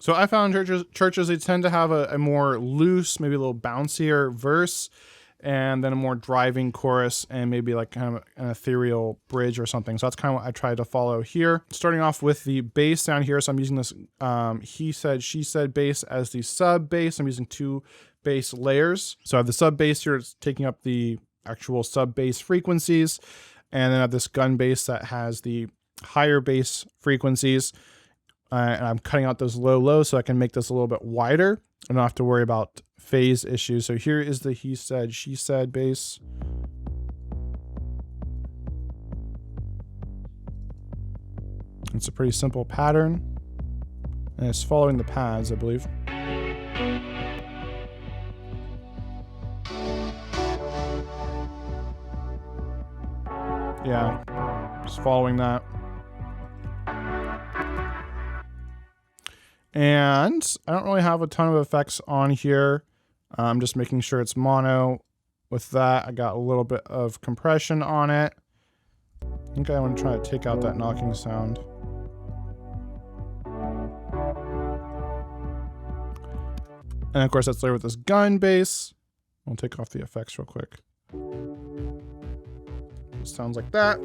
So I found churches, they tend to have a more loose, maybe a little bouncier verse, and then a more driving chorus, and maybe like kind of an ethereal bridge or something. So that's kind of what I tried to follow here. Starting off with the bass down here. So I'm using this he said, she said bass as the sub bass. I'm using 2 bass layers. So I have the sub bass here, it's taking up the actual sub bass frequencies. And then I have this gun bass that has the higher bass frequencies. And I'm cutting out those lows so I can make this a little bit wider. I don't have to worry about phase issues. So here is the he said, she said bass. It's a pretty simple pattern. And it's following the pads, I believe. Yeah, just following that. And I don't really have a ton of effects on here. I'm just making sure it's mono. With that, I got a little bit of compression on it. I think I want to try to take out that knocking sound. And of course, that's layered with this gun bass. I'll take off the effects real quick. It sounds like that.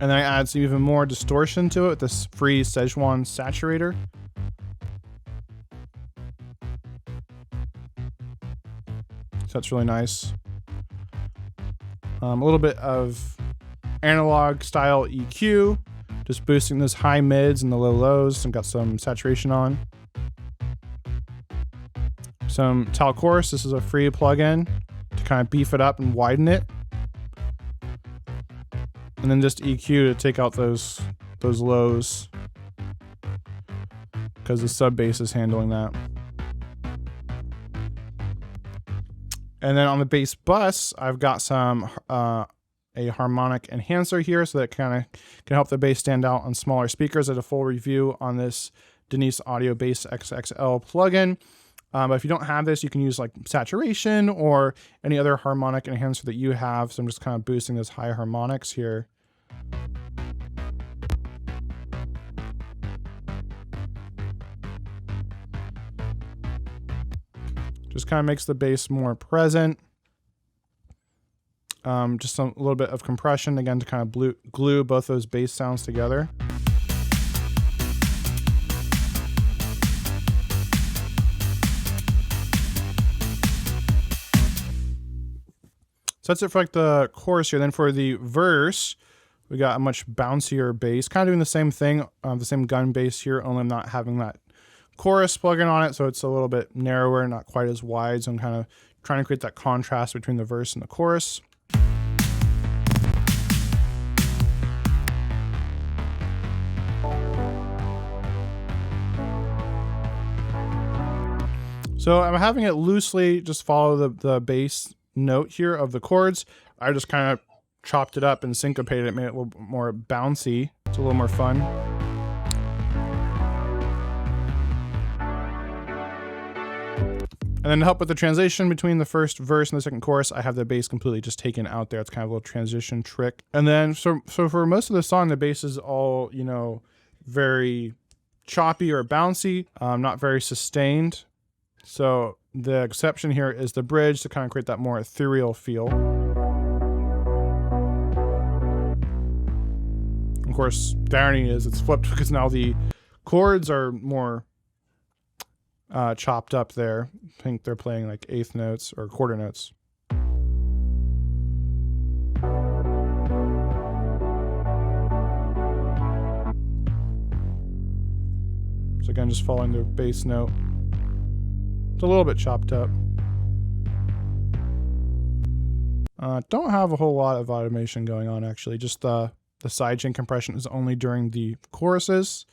And then I add some even more distortion to it with this free Szechuan saturator. So that's really nice. A little bit of analog style EQ, just boosting those high mids and the low lows, and got some saturation on. Some Tal Chorus, this is a free plugin to kind of beef it up and widen it. And then just EQ to take out those lows, because the sub bass is handling that. And then on the bass bus, I've got some a harmonic enhancer here, so that kind of can help the bass stand out on smaller speakers. I did a full review on this Denise Audio Bass XXL plugin. But if you don't have this, you can use like saturation or any other harmonic enhancer that you have. So I'm just kind of boosting those high harmonics here. Just kind of makes the bass more present. Just a little bit of compression, again, to kind of glue both those bass sounds together. So that's it for like the chorus here. Then for the verse, we got a much bouncier bass, kind of doing the same thing, the same gun bass here, only I'm not having that chorus plugin on it, so it's a little bit narrower, not quite as wide. So I'm kind of trying to create that contrast between the verse and the chorus. So I'm having it loosely just follow the bass note here of the chords. I just kind of chopped it up and syncopated it, made it a little more bouncy. It's a little more fun. And then to help with the transition between the first verse and the second chorus, I have the bass completely just taken out there. It's kind of a little transition trick. And then, so for most of the song, the bass is all, you know, very choppy or bouncy, not very sustained. So the exception here is the bridge to kind of create that more ethereal feel. Of course, the irony is it's flipped because now the chords are more chopped up there. I think they're playing like eighth notes or quarter notes. So again, just following the bass note. It's a little bit chopped up. Don't have a whole lot of automation going on actually. Just the sidechain compression is only during the choruses.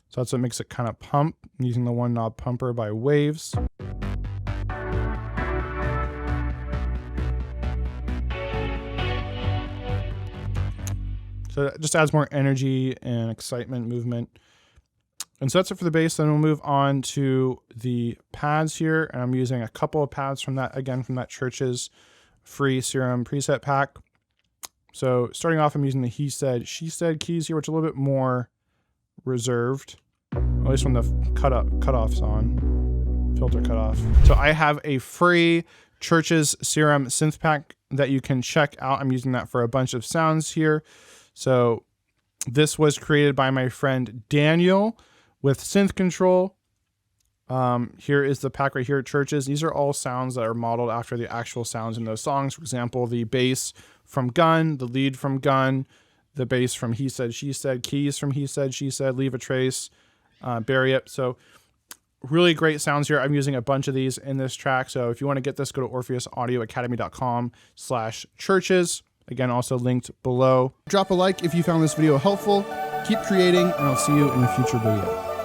So that's what makes it kind of pump. I'm using the one knob pumper by Waves. So it just adds more energy and excitement, movement. And so that's it for the bass. Then we'll move on to the pads here. And I'm using a couple of pads from that, again, from that Chvrches free Serum preset pack. So starting off, I'm using the he said, she said keys here, which are a little bit more reserved, at least when the cutoff's on, filter cutoff. So I have a free Chvrches Serum synth pack that you can check out. I'm using that for a bunch of sounds here. So this was created by my friend Daniel with Synth Ctrl. Here is the pack right here at Chvrches. These are all sounds that are modeled after the actual sounds in those songs. For example, the bass from Gun, the lead from Gun, the bass from He Said, She Said, keys from He Said, She Said, Leave a Trace, Bury It. So really great sounds here. I'm using a bunch of these in this track. So if you want to get this, go to orpheusaudioacademy.com/Chvrches. Again, also linked below. Drop a like if you found this video helpful. Keep creating, and I'll see you in a future video.